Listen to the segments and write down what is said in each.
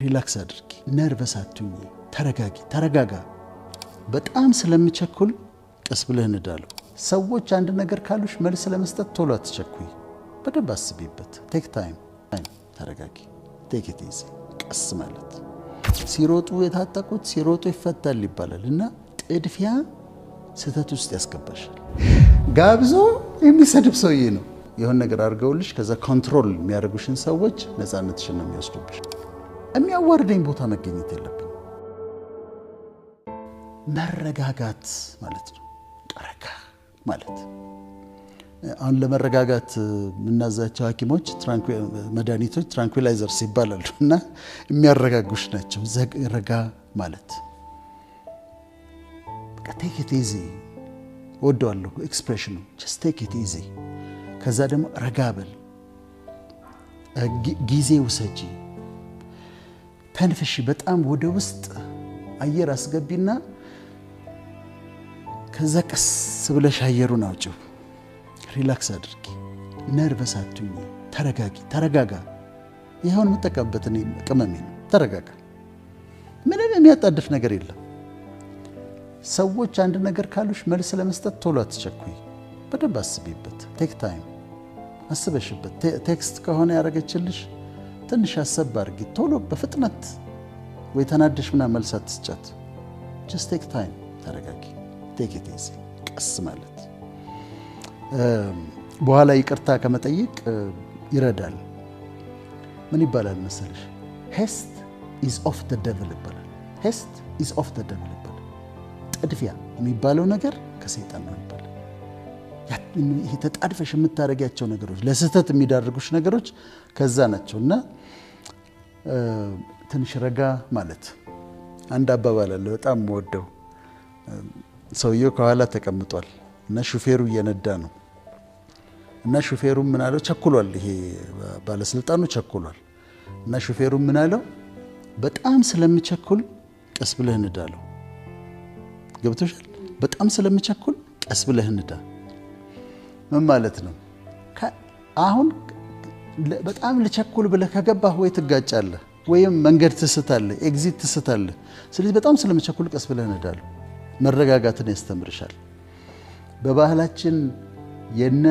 ሪላክስ አድርጊ ነርቨስ አትሁኚ ተረጋጋ በጣም ስለምቸኩል ቀስ ብለህ እንዳለው ሰዎች አንድ ነገር ካሉሽ መልስ ለመስጠት ቶሎ አትቸኩይ በደንብ አስቢበት ቴክ ታይም ተረጋጊ ቴክ ኢት ኢዚ ቀስ ማለት ሲሮጡ የታጠቁት ሲሮጡ ይፈታል ይባላል እና ጥድፊያ ስህተት ውስጥ ያስገባሻል ጋብዞ የሚሰድብ ሰውዬ ነው የሆነ ነገር አድርገውልሽ ከዛ ኮንትሮል የሚያደርጉሽን ሰዎች ነፃነትሽን ነው የሚወስዱብሽ የሚያዋርደኝ ቦታ መገኘት የለብኝ መረጋጋት ማለት ነው ረጋ ማለት አሁን ለመረጋጋት ምናዛቸው ሐኪሞች መድኃኒቶች ትራንኩላይዘርስ ይባላሉ እና የሚያረጋጉሽ ናቸው ረጋ ማለት ቴክ ኢት ኢዚ ወደዋለሁ ኤክስፕሬሽኑ ጀስት ቴክ ኢት ኢዚ ከዛ ደግሞ ረጋ በል ጊዜ ውሰጂ ተንፍሺ በጣም ወደ ውስጥ አየር አስገቢና ከዛ ቀስ ብለሽ አየሩን አውጪው ሪላክስ አድርጊ ነርቨስ አትሁኚ ተረጋጋ ይሄውን የምጠቀምበት እኔ ቅመሜ ነው ተረጋጋ ምንም የሚያጣድፍ ነገር የለም ሰዎች አንድ ነገር ካሉሽ መልስ ለመስጠት ቶሎ አትቸኩይ በደንብ አስቢበት ቴክ ታይም አስበሽበት ቴክስት ከሆነ ያረጋችልሽ ትንሽ አሰብ አድርጊ ቶሎ በፍጥነት ወይ ተናደሽ ምናምን መልስ አትስጫት just take time ተረጋጊ take it easy ቀስ ማለት በኋላ ይቅርታ ከመጠየቅ ይረዳል ምን ይባላል መሰለሽ haste is of the devil ይባላል haste is of the devil ይባላል ጥድፊያ የሚባለው ነገር ከሰይጣን ነው ይባላል ይሄ ተጣድፈሽ የምታረጋቸው ነገሮች ለስህተት የሚዳርጉሽ ነገሮች ከዛ ናቸውና ትንሽ ረጋ ማለት አንድ አባባል አለ በጣም ወደው ሰውየው ከኋላ ተቀምጧል እና ሹፌሩ እየነዳ ነው እና ሹፌሩ ምን አለው ቸኩሏል ይሄ ባለስልጣኑ ቸኩሏል እና ሹፌሩ ምን አለው በጣም ስለምቸኩል ቀስ ብለህ እንዳለው ገብቶሻል በጣም ስለምቸኩል ቀስ ብለህ እንዳ ምን ማለት ነው አሁን በጣም ልቸኩል ብለህ ከገባህ ወይ ትጋጫለህ ወይም መንገድ ትስታለህ ኤግዚት ትስታለህ ስለዚህ በጣም ስለምቸኩል ቀስ ብለህ እንዳለው መረጋጋትን ያስተምርሻል በባህላችን የነ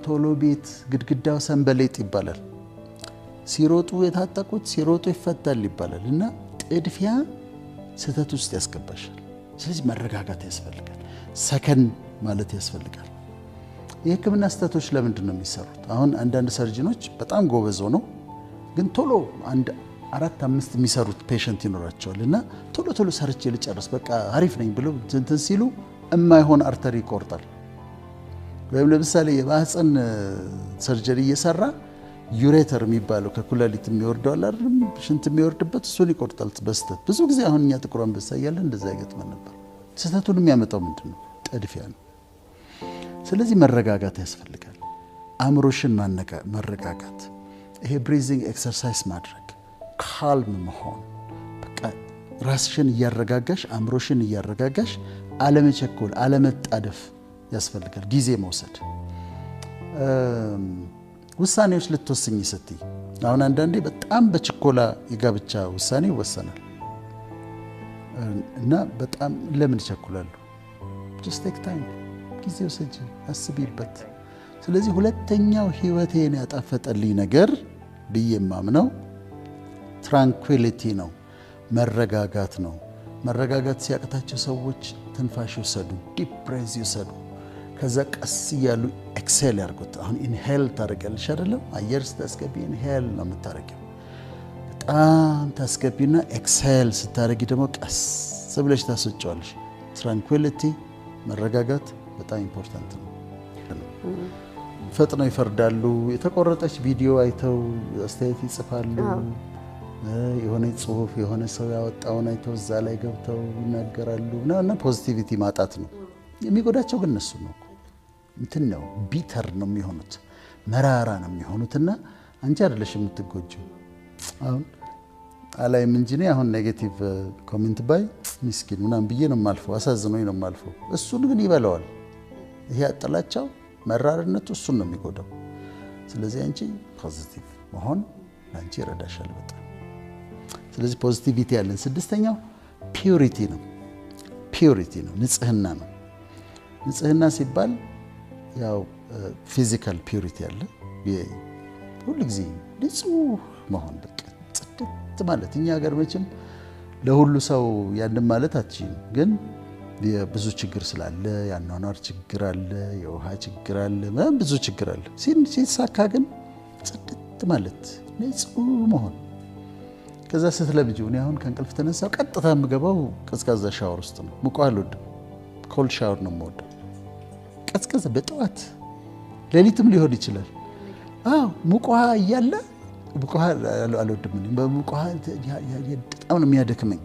ቶሎ ቤት ግድግዳው ሰንበሌጥ ይባላል ሲሮጡ የታጠቁት ሲሮጡ ይፈታል ይባላል እና ጥድፊያ ስህተት ውስጥ ያስገባሻል ስለዚህ መረጋጋት ያስፈልጋል ሰከን ማለት ያስፈልጋል የህክምና ስህተቶች ለምንድን ነው የሚሰሩት አሁን አንዳንድ ሰርጅኖች በጣም ጎበዝ ሆነው ግን ቶሎ አንድ 4-5 የሚሰሩት ፔሸንት ይኖራቸዋልና ቶሎ ሰርቼ ልጨርስ በቃ አሪፍ ነኝ ብለው እንትን ሲሉ የማይሆን አርተሪ ይቆርጣል ወይም ለምሳሌ የማህፀን ሰርጀሪ እየሰራ ዩሬተር የሚባለው ከኩላሊት የሚወርደው አይደለም ሽንት የሚወርድበት እሱን ይቆርጣል በስተት ብዙ ጊዜ አሁን እኛ ጥቁር አንበሳ እያለን እንደዛ ያገጥመን ነበር ስህተቱን የሚያመጣው ምንድነው ጥድፊያ ነው ስለዚህ መረጋጋት ያስፈልጋል አእምሮሽን ማረጋጋት ይሄ ብሪዚንግ ኤክሰርሳይዝ ማድረግ ካልም መሆን በቃ ራስሽን እያረጋጋሽ አእምሮሽን እያረጋጋሽ አለመቸኮል አለመጣደፍ ያስፈልጋል ጊዜ መውሰድ ውሳኔዎች ልትወስኝ ስትይ አሁን አንዳንዴ በጣም በችኮላ የጋብቻ ውሳኔ ይወሰናል እና በጣም ለምን ይቸኩላሉ just take time ጊዜ ወስጂ አስቢበት ስለዚህ ሁለተኛው ህይወቴን ያጣፈጠልኝ ነገር በየማምነው ትራንኩዊሊቲ ነው መረጋጋት ነው መረጋጋት ሲያቅታቸው ሰዎች ትንፋሽ ይወሰዱ ዲፕ ብሬዝ ይወሰዱ ከዛ ቀስ ይያሉ ኤክሴል ያርጉት አሁን ኢንሄል ታረጋለሽ አይደለም አየር ስታስገቢ ኢንሄል ነው የምታረጊው በጣም ታስገቢና ኤክሴል ስታረጊ ደግሞ ቀስ ብለሽ ታስወጪዋለሽ ትራንኩዊሊቲ መረጋጋት በጣም ኢምፖርታንት ነው ፈጥነው ይፈርዳሉ የተቆረጠች ቪዲዮ አይተው አስተያየት ይጽፋሉ የሆነ ጽሁፍ የሆነ ሰው ያወጣውን አይተው እዛ ላይ ገብተው ይናገራሉ እና ፖዚቲቪቲ ማጣት ነው የሚጎዳቸው ግን እነሱ ነው እንትን ነው ቢተር ነው የሚሆኑት መራራ ነው የሚሆኑትና አንቺ አይደለሽ የምትጎጂው አሁን አላይም እንጂ ነው አሁን ኔጌቲቭ ኮሜንት ባይ ምስኪን ምናምን ብዬ ነው የማልፈው አሳዝኖኝ ነው የማልፈው እሱን ግን ይበላዋል ይሄ አጥላቻው መራርነቱ እሱን ነው የሚጎዳው ስለዚህ አንቺ ፖዚቲቭ መሆን አንቺ ይረዳሻል በጣም ስለዚህ ፖዚቲቪቲ ያለን። ስድስተኛው ፒዩሪቲ ነው። ፒዩሪቲ ነው፣ ንጽህና ነው። ንጽህና ሲባል ያው ፊዚካል ፒዩሪቲ አለ። ሁሉ ጊዜ ንጹህ መሆን በቃ ጽድት ማለት። እኛ ሀገር መቼም ለሁሉ ሰው ያንን ማለት አትችልም፣ ግን ብዙ ችግር ስላለ ያኗኗር ችግር አለ፣ የውሃ ችግር አለ፣ ብዙ ችግር አለ። ሲሳካ ግን ጽድት ማለት ንጹህ መሆን። ከዛ ስትለምጂው እኔ አሁን ከእንቅልፍ ተነሳው ቀጥታ የምገባው ቀዝቃዛ ሻወር ውስጥ ነው። ሙቅ አልወድም፣ ኮልድ ሻወር ነው የምወደው። ቀዝቀዝ በጠዋት ሌሊትም ሊሆን ይችላል። ሙቅ ውሃ እያለ ሙቅ ውሃ አልወድም። በሙቅ ውሃ በጣም ነው የሚያደክመኝ።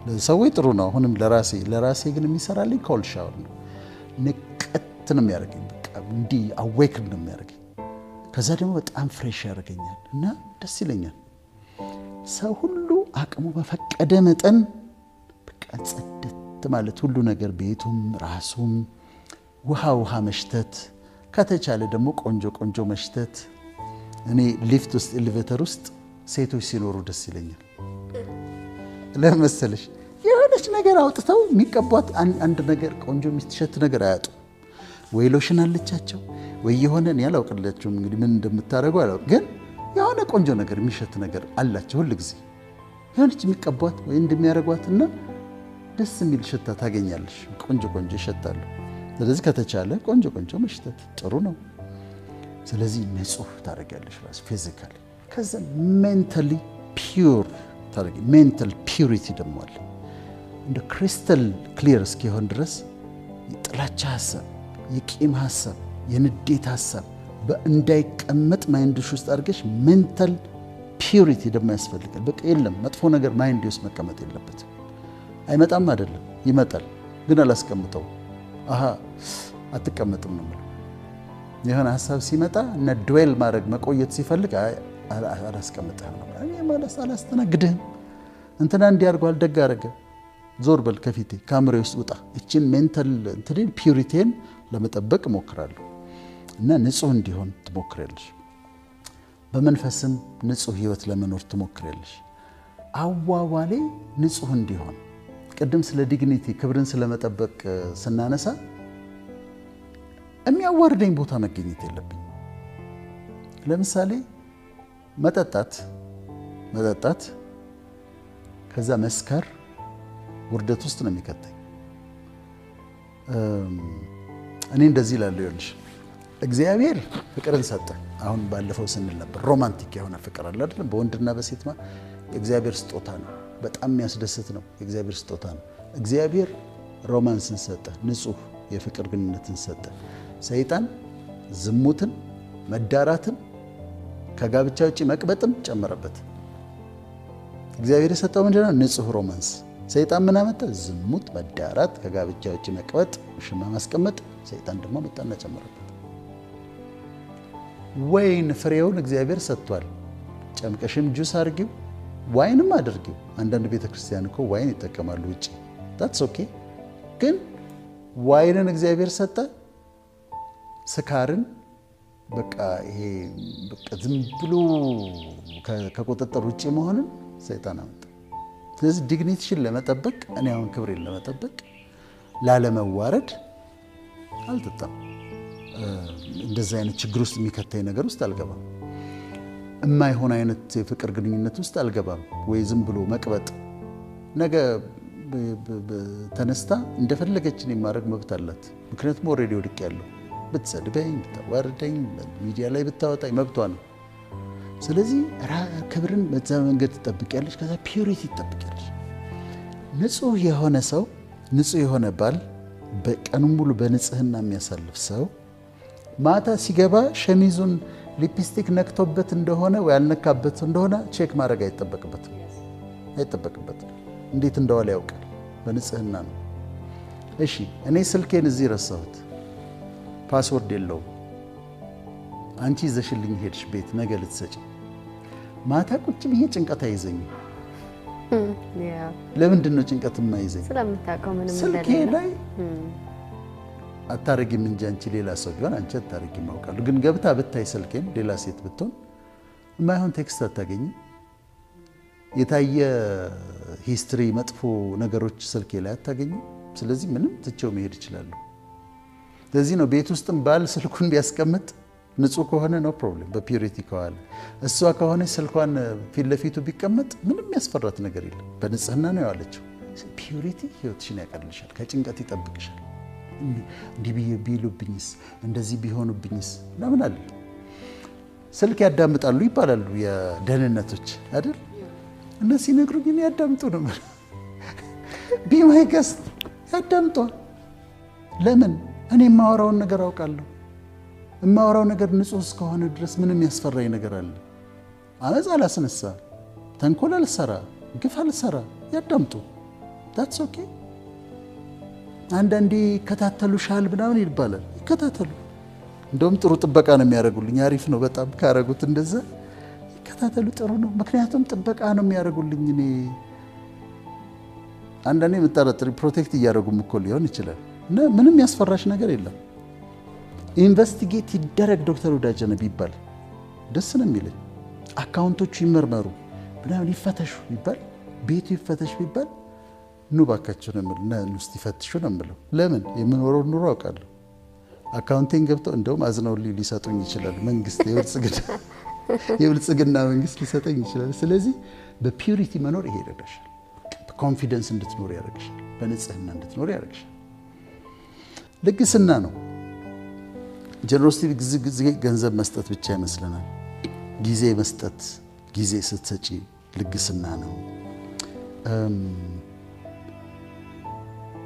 ለሰዎች ጥሩ ነው፣ አሁንም ለራሴ ግን የሚሰራልኝ ኮልድ ሻወር ነው። ንቀት ነው የሚያደርገኝ፣ በቃ እንዲህ አዌክን ነው የሚያደርገኝ። ከዛ ደግሞ በጣም ፍሬሽ ያደርገኛል እና ደስ ይለኛል። ሰው ሁሉ አቅሙ በፈቀደ መጠን በቃ ጽድት ማለት ሁሉ ነገር፣ ቤቱም ራሱም ውሃ መሽተት፣ ከተቻለ ደግሞ ቆንጆ መሽተት። እኔ ሊፍት ውስጥ ኤሌቬተር ውስጥ ሴቶች ሲኖሩ ደስ ይለኛል። ለምን መሰለሽ? የሆነች ነገር አውጥተው የሚቀቧት አንድ ነገር ቆንጆ የሚስትሸት ነገር አያጡ። ወይ ሎሽን አለቻቸው ወይ የሆነ እኔ አላውቅላቸውም እንግዲህ ምን እንደምታደርገው አላውቅ፣ ግን የሆነ ቆንጆ ነገር የሚሸት ነገር አላቸው። ሁሉ ጊዜ የሆነች የሚቀቧት ወይ እንደሚያደርጓትና ደስ የሚል ሽታ ታገኛለሽ። ቆንጆ ይሸታሉ። ስለዚህ ከተቻለ ቆንጆ መሽተት ጥሩ ነው። ስለዚህ ንጹህ ታደርጊያለሽ ራስ ፊዚካሊ። ከዛ ሜንታሊ ፒዩር ታደርጊ። ሜንታል ፒዩሪቲ ደግሞ አለ። እንደ ክሪስታል ክሊር እስኪሆን ድረስ የጥላቻ ሐሳብ፣ የቂም ሐሳብ፣ የንዴት ሐሳብ እንዳይቀመጥ ማይንድሽ ውስጥ አድርገሽ ሜንታል ፒዩሪቲ ደግሞ ያስፈልጋል። በቃ የለም መጥፎ ነገር ማይንድ ውስጥ መቀመጥ የለበትም። አይመጣም አይደለም ይመጣል፣ ግን አላስቀምጠው። አትቀመጥም ነው ማለት። የሆነ ሐሳብ ሲመጣ እና ድዌል ማድረግ መቆየት ሲፈልግ አላስቀምጥህም ነው ማለት። አላስተናግድህም። እንትና እንዲያርጓል ደግ አደረገ፣ ዞር በል ከፊቴ፣ ካሜራ ውስጥ ውጣ። እቺን ሜንታል እንትኔን ፒዩሪቲን ለመጠበቅ እሞክራለሁ እና ንጹህ እንዲሆን ትሞክሪያለሽ። በመንፈስም ንጹህ ህይወት ለመኖር ትሞክሪያለሽ። አዋዋሌ ንጹህ እንዲሆን ቅድም ስለ ዲግኒቲ ክብርን ስለመጠበቅ ስናነሳ የሚያዋርደኝ ቦታ መገኘት የለብኝ። ለምሳሌ መጠጣት ከዛ መስከር ውርደት ውስጥ ነው የሚከተኝ። እኔ እንደዚህ እላለሁ፣ ይኸውልሽ እግዚአብሔር ፍቅርን ሰጠ። አሁን ባለፈው ስንል ነበር ሮማንቲክ የሆነ ፍቅር አለ አይደል? በወንድና በሴት የእግዚአብሔር ስጦታ ነው። በጣም የሚያስደስት ነው። የእግዚአብሔር ስጦታ ነው። እግዚአብሔር ሮማንስን ሰጠ፣ ንጹህ የፍቅር ግንኙነትን ሰጠ። ሰይጣን ዝሙትን፣ መዳራትን፣ ከጋብቻ ውጪ መቅበጥም ጨመረበት። እግዚአብሔር የሰጠው ምንድነው? ንጹህ ሮማንስ። ሰይጣን ምን አመጣ? ዝሙት፣ መዳራት፣ ከጋብቻ ውጪ መቅበጥ፣ ሽማ ማስቀመጥ። ሰይጣን ደግሞ መጣና ጨመረበት። ወይን ፍሬውን እግዚአብሔር ሰጥቷል። ጨምቀሽም ጁስ አድርጊው፣ ዋይንም አድርጊው። አንዳንድ ቤተክርስቲያን እኮ ዋይን ይጠቀማሉ ውጪ። that's okay። ግን ዋይንን እግዚአብሔር ሰጠ። ስካርን በቃ ይሄ በቃ ዝም ብሎ ከቁጥጥር ውጪ መሆንን ሰይጣን አመጣ። ስለዚህ ዲግኒቲሽን ለመጠበቅ እኔ አሁን ክብሬን ለመጠበቅ ላለመዋረድ አልጠጣም። እንደዚህ አይነት ችግር ውስጥ የሚከተኝ ነገር ውስጥ አልገባም። የማይሆን አይነት የፍቅር ግንኙነት ውስጥ አልገባም። ወይ ዝም ብሎ መቅበጥ። ነገ ተነስታ እንደፈለገችን የማድረግ መብት አላት። ምክንያቱም ኦልሬዲ ወድቄያለሁ። ብትሰድበኝ፣ ብታዋርደኝ፣ ሚዲያ ላይ ብታወጣኝ መብቷ ነው። ስለዚህ ክብርን በዛ መንገድ ትጠብቂያለሽ። ከዛ ፒዩሪቲ ትጠብቂያለሽ። ንጹህ የሆነ ሰው፣ ንጹህ የሆነ ባል፣ በቀኑን ሙሉ በንጽህና የሚያሳልፍ ሰው ማታ ሲገባ ሸሚዙን ሊፕስቲክ ነክቶበት እንደሆነ ወይ ያልነካበት እንደሆነ ቼክ ማድረግ አይጠበቅበትም። እንዴት እንደዋለ ያውቃል። በንጽህና ነው። እሺ እኔ ስልኬን እዚህ ረሳሁት፣ ፓስወርድ የለውም። አንቺ ይዘሽልኝ ሄድሽ ቤት ነገ ልትሰጪ። ማታ ቁጭ ብዬ ጭንቀት አይዘኝም። ለምንድን ነው ጭንቀት የማይዘኝ? ስለምታውቀው ምንም ስልኬ ላይ አታረጊም እንጂ አንቺ ሌላ ሰው ቢሆን አንቺ አታረጊም አውቃለሁ። ግን ገብታ ብታይ ስልኬን ሌላ ሴት ብትሆን የማይሆን ቴክስት አታገኝም። የታየ ሂስትሪ መጥፎ ነገሮች ስልኬ ላይ አታገኙ። ስለዚህ ምንም ትቼው መሄድ ይችላል። ስለዚህ ነው ቤት ውስጥም ባል ስልኩን ቢያስቀምጥ ንጹህ ከሆነ ነው ፕሮብሌም በፒዩሪቲ ከዋለ እሷ ከሆነ ስልኳን ፊት ለፊቱ ቢቀመጥ ምንም ያስፈራት ነገር የለም። በንጽህና ነው ያለችው። ፒዩሪቲ ህይወትሽን ያቀልልሻል፣ ከጭንቀት ይጠብቅሻል። እንዲህ ቢሉብኝስ እንደዚህ ቢሆኑብኝስ ለምን አለ ስልክ ያዳምጣሉ ይባላሉ የደህንነቶች አይደል? እነሱ ይነግሩኝ ያዳምጡ ነው ማለት ቢማይ ገስት ያዳምጡ። ለምን እኔ የማወራውን ነገር አውቃለሁ። የማወራው ነገር ንጹህ እስከሆነ ድረስ ምንም ያስፈራኝ ነገር አለ? አመጽ አላስነሳ፣ ተንኮል አልሰራ፣ ግፍ አልሰራ። ያዳምጡ። that's okay። አንዳንዴ ይከታተሉሻል ምናምን ይባላል። ይከታተሉ። እንደውም ጥሩ ጥበቃ ነው የሚያደርጉልኝ። አሪፍ ነው በጣም ካረጉት እንደዛ ይከታተሉ። ጥሩ ነው። ምክንያቱም ጥበቃ ነው የሚያደርጉልኝ። እኔ አንዳንዴ የምጠረጥር ፕሮቴክት እያደረጉም እኮ ሊሆን ይችላል። እና ምንም ያስፈራሽ ነገር የለም። ኢንቨስቲጌት ይደረግ ዶክተር ወዳጀነ ቢባል ደስ ነው የሚለኝ። አካውንቶቹ ይመርመሩ ምናምን ይፈተሹ ቢባል ቤቱ ይፈተሽ ቢባል ኑ ባካችሁ ነው የምለው። ኑ እስቲ ፈትሹ ነው የምለው። ለምን የምኖረው ኑሮ አውቃለሁ። አካውንቲንግ ገብተው እንደውም አዝነውልኝ ሊሰጡኝ ይችላል። መንግስት የብልጽግና መንግስት ሊሰጠኝ ይችላል። ስለዚህ በፒዩሪቲ መኖር ይሄ ይረዳሻል። በኮንፊደንስ እንድትኖር ያደርግሻል። በንጽህና እንድትኖር ያደርግሻል። ልግስና ነው። ጀነሮሲቲ ጊዜ ገንዘብ መስጠት ብቻ ይመስለናል። ጊዜ መስጠት፣ ጊዜ ስትሰጪ ልግስና ነው።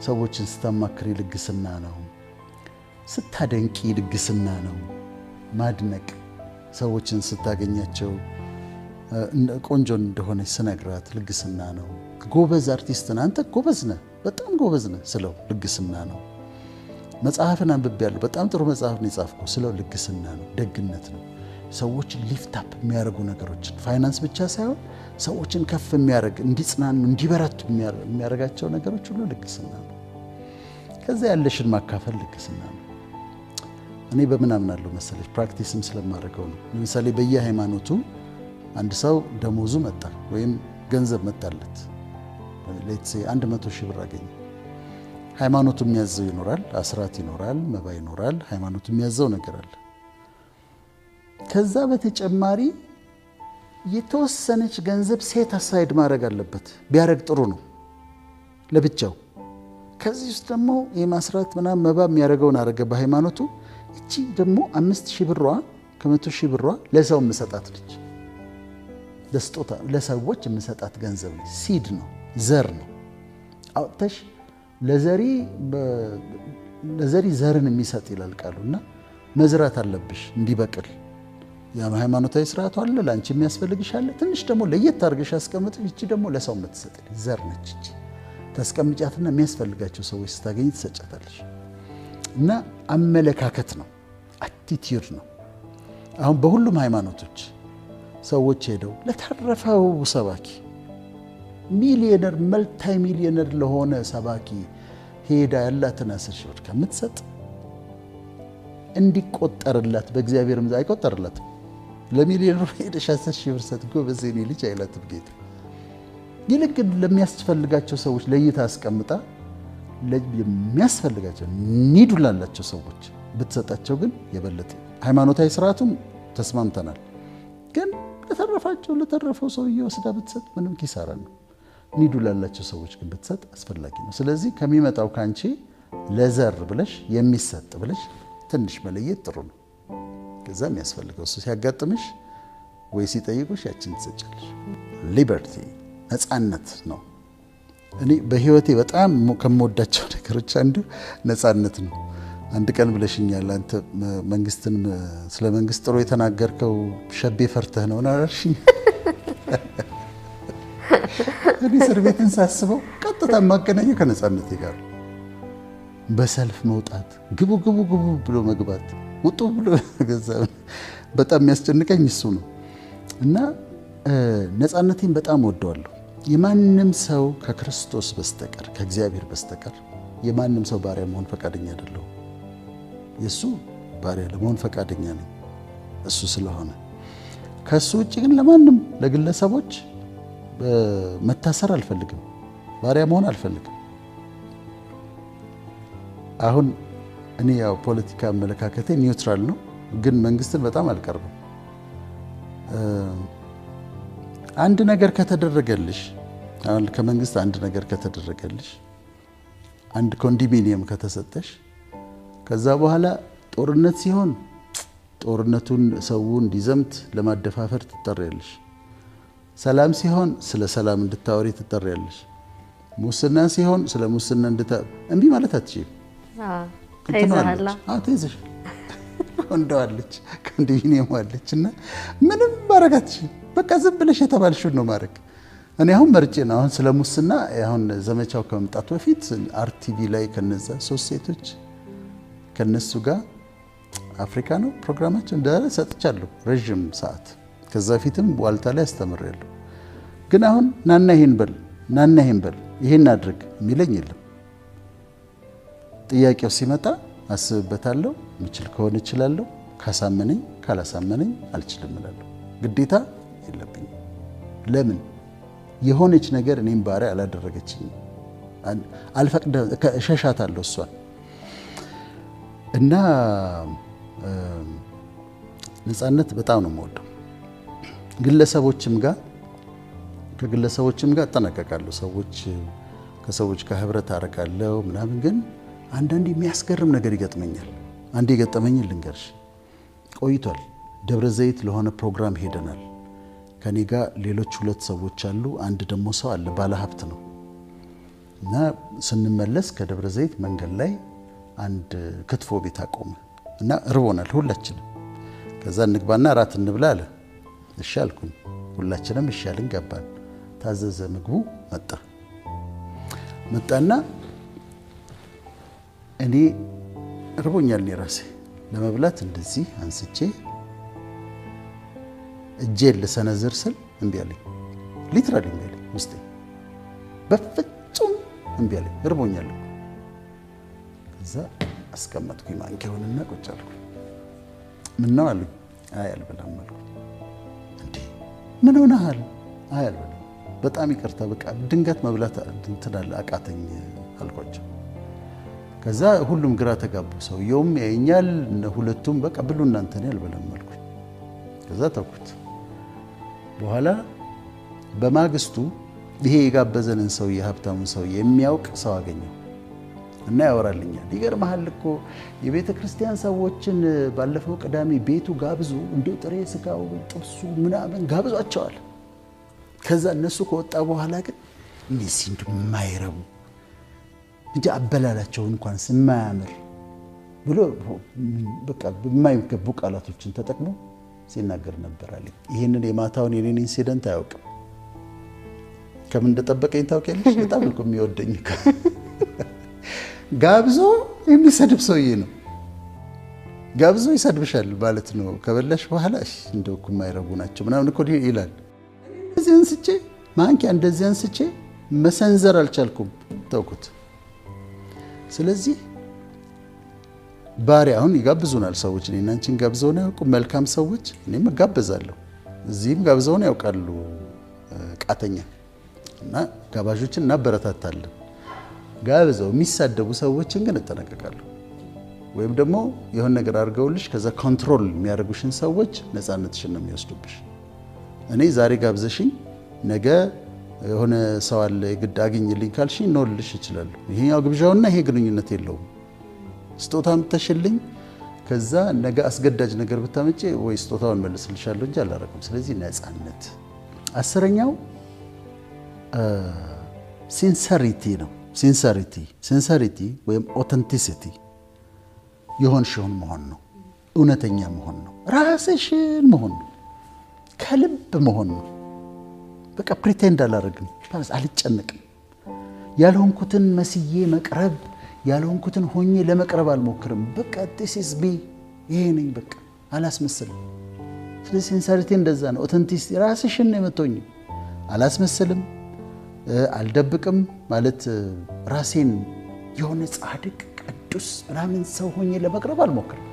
ሰዎችን ስታማክሪ ልግስና ነው። ስታደንቂ ልግስና ነው። ማድነቅ፣ ሰዎችን ስታገኛቸው ቆንጆ እንደሆነች ስነግራት ልግስና ነው። ጎበዝ አርቲስት ነህ አንተ ጎበዝ ነህ፣ በጣም ጎበዝ ነህ ስለው ልግስና ነው። መጽሐፍን አንብቤያለሁ፣ በጣም ጥሩ መጽሐፍ ነው የጻፍከው ስለው ልግስና ነው፣ ደግነት ነው። ሰዎችን ሊፍት አፕ የሚያደርጉ ነገሮችን ፋይናንስ ብቻ ሳይሆን ሰዎችን ከፍ የሚያደርግ እንዲጽናኑ እንዲበረቱ የሚያደርጋቸው ነገሮች ሁሉ ልግስና ነው። ከዛ ያለሽን ማካፈል ልግስና ነው። እኔ በምን አምናለሁ መሰለሽ? ፕራክቲስም ስለማደርገው ነው። ለምሳሌ በየሃይማኖቱ አንድ ሰው ደሞዙ መጣ ወይም ገንዘብ መጣለት፣ ሌትስ ሴ 100 ሺህ ብር አገኘ። ሃይማኖቱ የሚያዘው ይኖራል፣ አስራት ይኖራል፣ መባ ይኖራል። ሃይማኖቱ የሚያዘው ነገር አለ። ከዛ በተጨማሪ የተወሰነች ገንዘብ ሴት አሳይድ ማድረግ አለበት። ቢያረግ ጥሩ ነው ለብቻው። ከዚህ ውስጥ ደግሞ የማስራት ምናምን መባ የሚያደርገውን አረገ በሃይማኖቱ። እቺ ደግሞ 5000 ብሯ ከ100 ሺህ ብሯ ለሰው የምሰጣት ልጅ ለስጦታ ለሰዎች የምሰጣት ገንዘብ ነው። ሲድ ነው፣ ዘር ነው። አውጥተሽ ለዘሪ ዘርን የሚሰጥ ይላል ቃሉና መዝራት አለብሽ እንዲበቅል። የሃይማኖታዊ ስርዓቱ አለ፣ ላንቺ የሚያስፈልግሽ አለ። ትንሽ ደግሞ ለየት አድርገሽ አስቀምጥሽ። እቺ ደግሞ ለሰው የምትሰጥ ዘር ነች። እቺ ታስቀምጫትና የሚያስፈልጋቸው ሰዎች ስታገኝ ትሰጫታለሽ። እና አመለካከት ነው፣ አቲቲዩድ ነው። አሁን በሁሉም ሃይማኖቶች ሰዎች ሄደው ለተረፈው ሰባኪ ሚሊዮነር መልታይ ሚሊዮነር ለሆነ ሰባኪ ሄዳ ያላትን 10 ሺህ ብር ከምትሰጥ እንዲቆጠርላት በእግዚአብሔር ምዛ አይቆጠርላትም። ለሚሊዮነር ሄደሽ 10 ሺህ ብር ሰጥ ጎበዝ የኔ ልጅ አይላትም ጌታ። ይልቅ ለሚያስፈልጋቸው ሰዎች ለይታ አስቀምጣ ለሚያስፈልጋቸው ኒዱ ላላቸው ሰዎች ብትሰጣቸው ግን የበለጠ ሃይማኖታዊ ስርዓቱም ተስማምተናል። ግን ለተረፈው ሰው እየወስዳ ብትሰጥ ምንም ኪሳራ ነው። ኒዱ ላላቸው ሰዎች ግን ብትሰጥ አስፈላጊ ነው። ስለዚህ ከሚመጣው ካንቺ ለዘር ብለሽ የሚሰጥ ብለሽ ትንሽ መለየት ጥሩ ነው። ከዛ የሚያስፈልገው እሱ ሲያጋጥምሽ ወይ ሲጠይቁሽ ያችን ትሰጫለሽ። ሊበርቲ ነፃነት ነው። እኔ በህይወቴ በጣም ከምወዳቸው ነገሮች አንዱ ነፃነት ነው። አንድ ቀን ብለሽኛል፣ አንተ መንግስትን ስለ መንግስት ጥሩ የተናገርከው ሸቤ ፈርተህ ነው አላልሽኝ? እኔ እስር ቤትን ሳስበው ቀጥታ ማገናኘው ከነፃነቴ ጋር በሰልፍ መውጣት፣ ግቡ ግቡ ግቡ ብሎ መግባት፣ ውጡ ብሎ ገንዘብ በጣም የሚያስጨንቀኝ እሱ ነው። እና ነፃነቴን በጣም ወደዋለሁ። የማንም ሰው ከክርስቶስ በስተቀር ከእግዚአብሔር በስተቀር የማንም ሰው ባሪያ መሆን ፈቃደኛ አይደለሁ። የሱ ባሪያ ለመሆን ፈቃደኛ ነኝ እሱ ስለሆነ። ከሱ ውጪ ግን ለማንም ለግለሰቦች መታሰር አልፈልግም፣ ባሪያ መሆን አልፈልግም። አሁን እኔ ያው ፖለቲካ አመለካከቴ ኒውትራል ነው፣ ግን መንግስትን በጣም አልቀርብም። አንድ ነገር ከተደረገልሽ አሁን ከመንግስት አንድ ነገር ከተደረገልሽ አንድ ኮንዶሚኒየም ከተሰጠሽ ከዛ በኋላ ጦርነት ሲሆን ጦርነቱን ሰው እንዲዘምት ለማደፋፈር ትጠሪያለሽ። ሰላም ሲሆን ስለ ሰላም እንድታወሪ ትጠሪያለሽ። ሙስና ሲሆን ስለ ሙስና እምቢ ማለት አትችይም። ተይዘሽ እንደዋለች ኮንዶሚኒየም አለች እና ምንም ማድረግ አትችይም። በቃ ዝም ብለሽ የተባልሽውን ነው ማድረግ። እኔ አሁን መርጬ ነው አሁን ስለ ሙስና አሁን ዘመቻው ከመምጣቱ በፊት አርቲቪ ላይ ከነዛ 3 ሴቶች ከነሱ ጋር አፍሪካ ነው ፕሮግራማችን እንዳለ ሰጥቻለሁ ረጅም ሰዓት። ከዛ በፊትም ዋልታ ላይ አስተምሬያለሁ። ግን አሁን ናና ይሄን በል ናና ይሄን በል ይሄን አድርግ የሚለኝ የለም። ጥያቄው ሲመጣ አስብበታለሁ። ምችል ከሆነ እችላለሁ፣ ካሳመነኝ ካላሳመነኝ አልችልም እላለሁ። ግዴታ የለብኝም። ለምን የሆነች ነገር እኔም ባሪያ አላደረገችኝም። አልፈቅደ እሸሻታለሁ እሷን እና ነፃነት በጣም ነው የምወደው። ከግለሰቦችም ጋር እጠነቀቃለሁ። ከሰዎች ጋር ህብረት አደርጋለሁ ምናምን። ግን አንዳንዴ የሚያስገርም ነገር ይገጥመኛል። አንዴ የገጠመኝን ልንገርሽ። ቆይቷል። ደብረ ዘይት ለሆነ ፕሮግራም ሄደናል። ከኔ ጋር ሌሎች 2 ሰዎች አሉ። አንድ ደግሞ ሰው አለ፣ ባለሀብት ነው። እና ስንመለስ ከደብረ ዘይት መንገድ ላይ አንድ ክትፎ ቤት አቆመ እና እርቦናል ሁላችንም። ከዛ እንግባና እራት እንብላ አለ። እሺ አልኩኝ። ሁላችንም እሺ አልን፣ ገባን። ታዘዘ። ምግቡ መጣና እኔ እርቦኛል። እኔ ራሴ ለመብላት እንደዚህ አንስቼ እጄን ልሰነዝር ስል እምቢ አለኝ። ሊትራሊ እምቢ አለኝ። ውስጤ በፍጹም እምቢ አለኝ። እርቦኛል። ከዛ አስቀመጥኩኝ ማንኪያውንና ቁጭ አልኩኝ። ምን ነው አሉኝ። አይ አልበላም አልኩኝ። እንዴ ምን ሆነሃል? አይ አልበላም፣ በጣም ይቅርታ፣ በቃ ድንገት መብላት እንትናል አቃተኝ አልኳቸው። ከዛ ሁሉም ግራ ተጋቡ። ሰውየውም ያየኛል፣ ሁለቱም በቃ ብሉ እናንተ፣ እኔ አልበላም አልኩኝ። ከዛ ተውኩት። በኋላ በማግስቱ ይሄ የጋበዘንን ሰው የሀብታሙን ሰው የሚያውቅ ሰው አገኘው እና ያወራልኛል። ይገርምሃል እኮ የቤተ ክርስቲያን ሰዎችን ባለፈው ቅዳሜ ቤቱ ጋብዙ፣ እንዲሁ ጥሬ ስጋው ጥብሱ ምናምን ጋብዟቸዋል። ከዛ እነሱ ከወጣ በኋላ ግን እነዚህ እንደማይረቡ እንጂ አበላላቸው እንኳን ስማያምር ብሎ በቃ የማይገቡ ቃላቶችን ተጠቅሞ ሲናገር ነበር አለኝ። ይሄንን የማታውን የኔን ኢንሲደንት አያውቅም። ከምን እንደጠበቀኝ ታውቂያለሽ? በጣም እኮ የሚወደኝ ጋብዞ የሚሰድብ ሰውዬ ነው። ጋብዞ ይሰድብሻል ማለት ነው። ከበላሽ በኋላ እንደው እኮ የማይረቡ ናቸው ምናምን እኮ ይላል። እንደዚህ አንስቼ ማንኪያ እንደዚህ አንስቼ መሰንዘር አልቻልኩም፣ ተውኩት። ስለዚህ ባሪያ አሁን ይጋብዙናል ሰዎች። እኔና አንቺን ጋብዘውን ያውቁ መልካም ሰዎች። እኔም እጋበዛለሁ፣ እዚህም ጋብዘውን ያውቃሉ ቃተኛ እና ጋባዦችን እናበረታታለን። ጋብዘው የሚሳደቡ ሰዎችን ግን እጠነቀቃለሁ። ወይም ደግሞ የሆነ ነገር አድርገውልሽ ከዛ ኮንትሮል የሚያደርጉሽን ሰዎች ነፃነትሽን ነው የሚወስዱብሽ። እኔ ዛሬ ጋብዘሽኝ ነገ የሆነ ሰው አለ ግድ አግኝልኝ ካልሽኝ ኖልሽ ይችላል። ይሄኛው ግብዣውና ይሄ ግንኙነት የለውም። ስጦታ ምተሽልኝ ከዛ ነገ አስገዳጅ ነገር ብታመጪ ወይ ስጦታውን መልስልሻለሁ እንጂ አላረኩም። ስለዚህ ነፃነት። 10ኛው ሲንሰሪቲ ነው። ሲንሰሪቲ ወይም ኦተንቲሲቲ የሆንሽውን መሆን ነው። እውነተኛ መሆን ነው። ራስሽን መሆን ነው። ከልብ መሆን ነው። በቃ ፕሪቴንድ አላረግም፣ አልጨነቅም። ያልሆንኩትን መስዬ መቅረብ፣ ያልሆንኩትን ሆኜ ለመቅረብ አልሞክርም። በቃ this is me፣ ይሄ ነኝ፣ በቃ አላስመስልም። ስለዚህ ሲንሰሪቲ እንደዛ ነው። ኦተንቲሲቲ ራስሽን ነው የምትሆኚው። አላስመስልም፣ አልደብቅም። ማለት ራሴን የሆነ ጻድቅ ቅዱስ ምናምን ሰው ሆኜ ለመቅረብ አልሞክርም።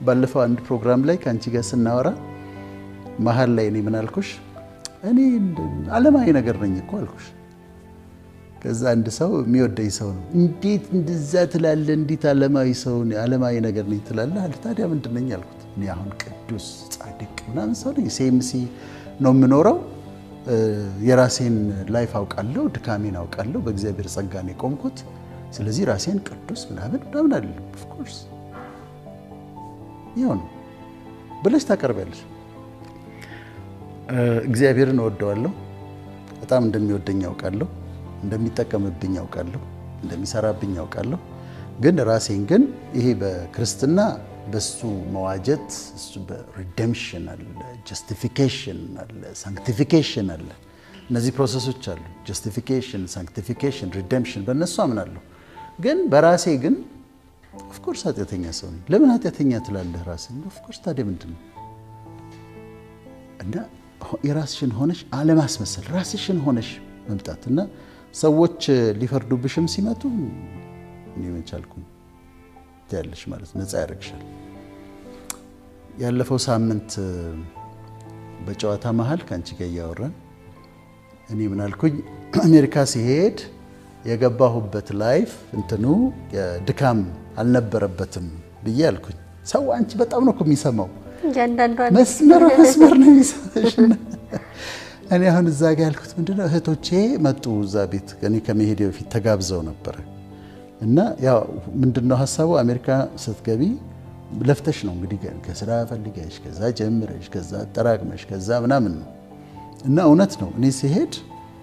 ባለፈው አንድ ፕሮግራም ላይ ከአንቺ ጋር ስናወራ መሀል ላይ እኔ ምን አልኩሽ? እኔ ዓለማዊ ነገር ነኝ እኮ አልኩሽ። ከዛ አንድ ሰው የሚወደኝ ሰው ነው እንዴት እንደዛ ትላለህ? እንዴት ዓለማዊ ነገር ነኝ ትላለህ አለ። ታዲያ ምንድን ነኝ አልኩት። እኔ አሁን ቅዱስ ጻድቅ ምናምን ሰው ነኝ። ሴምሲ ነው የምኖረው። የራሴን ላይፍ አውቃለሁ፣ ድካሜን አውቃለሁ። በእግዚአብሔር ጸጋ ነው የቆምኩት። ስለዚህ ራሴን ቅዱስ ምናምን አይደለም። ኦፍ ኮርስ ይሁን ብለሽ ታቀርቢያለሽ። እግዚአብሔርን እወደዋለሁ፣ በጣም እንደሚወደኝ ያውቃለሁ፣ እንደሚጠቀምብኝ ያውቃለሁ፣ እንደሚሰራብኝ ያውቃለሁ። ግን ራሴን ግን ይሄ በክርስትና በሱ መዋጀት እሱ በሪደምፕሽን አለ፣ ጀስቲፊኬሽን አለ፣ ሳንክቲፊኬሽን አለ። እነዚህ ፕሮሰሶች አሉ። ጀስቲፊኬሽን፣ ሳንክቲፊኬሽን፣ ሪደምፕሽን በእነሱ አምናለሁ። ግን በራሴ ግን ኦፍ ኮርስ ኃጢአተኛ ሰው ነኝ። ለምን ኃጢአተኛ ትላለህ ራስህን? ኦፍ ኮርስ ታዲያ ምንድን ነው? እና የራስሽን ሆነሽ አለማስመሰል፣ ራስሽን ሆነሽ መምጣት እና ሰዎች ሊፈርዱብሽም ሲመጡ እኔ መቻልኩኝ ያለሽ ማለት ነፃ ያደርግሻል። ያለፈው ሳምንት በጨዋታ መሃል ካንቺ ጋር እያወራን እኔ ምን አልኩኝ? አሜሪካ ሲሄድ የገባሁበት ላይፍ እንትኑ ድካም አልነበረበትም ብዬ አልኩኝ። ሰው አንቺ በጣም ነው የሚሰማው፣ መስመር ነው የሚሰማሽ። እኔ አሁን እዛ ጋር ያልኩት ምንድነው እህቶቼ መጡ እዛ ቤት እኔ ከመሄዴ በፊት ተጋብዘው ነበረ እና ያው ምንድነው ሐሳቡ አሜሪካ ስትገቢ ለፍተሽ ነው እንግዲህ ከስራ ፈልገሽ ከዛ ጀምረሽ ከዛ አጠራቅመሽ ከዛ ምናምን ነው እና እውነት ነው። እኔ ሲሄድ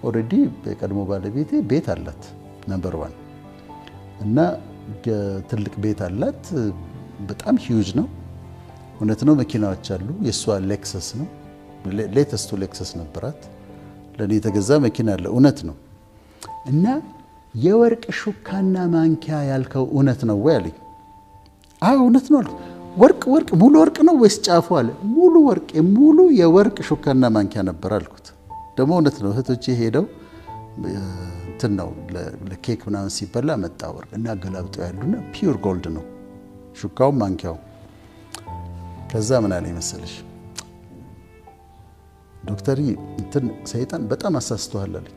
ኦሬዲ በቀድሞ ባለቤቴ ቤት አላት ነምበር 1 እና ትልቅ ቤት አላት። በጣም ሂውጅ ነው። እውነት ነው። መኪናዎች አሉ። የሷ ሌክሰስ ነው። ሌተስቱ ሌክሰስ ነበራት። ለኔ የተገዛ መኪና አለ። እውነት ነው። እና የወርቅ ሹካና ማንኪያ ያልከው እውነት ነው ወይ አለኝ። አዎ እውነት ነው አልኩት። ወርቅ ሙሉ ወርቅ ነው ወይስ ጫፉ አለ። ሙሉ ወርቅ ሙሉ የወርቅ ሹካና ማንኪያ ነበር አልኩት። ደግሞ እውነት ነው። እህቶቼ ሄደው እንትን ነው ለኬክ ምናምን ሲበላ መጣ ወርቅ እና ገላብጠው ያሉና ፒውር ጎልድ ነው ሹካው ማንኪያው። ከዛ ምን አለ መሰለሽ ዶክተር እንትን ሰይጣን በጣም አሳስተዋል አለኝ።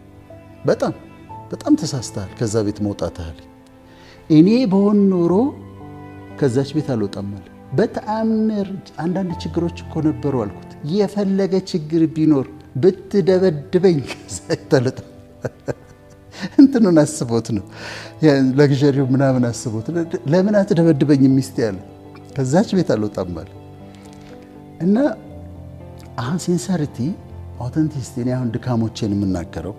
በጣም ተሳስተሃል፣ ከዛ ቤት መውጣት አለ። እኔ በሆን ኖሮ ከዛች ቤት አልወጣም አለ። በተአምር አንዳንድ ችግሮች እኮ ነበሩ አልኩት። የፈለገ ችግር ቢኖር ብትደበድበኝ ከዛ ይተለጣ እንትኑን አስቦት ነው ለግዠሪው ምናምን አስቦት ለምን አትደበድበኝ ሚስቴ ያለ ከዛች ቤት አልወጣም አለ። እና አሁን ሲንሰሪቲ አውተንቲሲቲ እኔ አሁን ድካሞቼን የምናገረው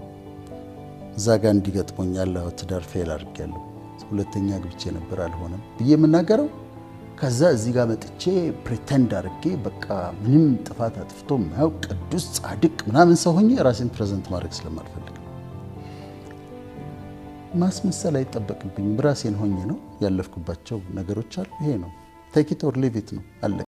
እዛ ጋር እንዲገጥሞኛል። ትዳር ፌል አድርጌያለሁ፣ ሁለተኛ ግብቼ ነበር አልሆነም ብዬ የምናገረው ከዛ እዚህ ጋር መጥቼ ፕሪቴንድ አድርጌ በቃ ምንም ጥፋት አጥፍቶ ማያው ቅዱስ ጻድቅ ምናምን ሰው ሆኜ ራሴን ፕሬዘንት ማድረግ ስለማልፈልግ ማስመሰል አይጠበቅብኝም። ራሴን ሆኜ ነው ያለፍኩባቸው ነገሮች አሉ። ይሄ ነው ቴክ ኢት ኦር ሊቭ ኢት ነው አለ።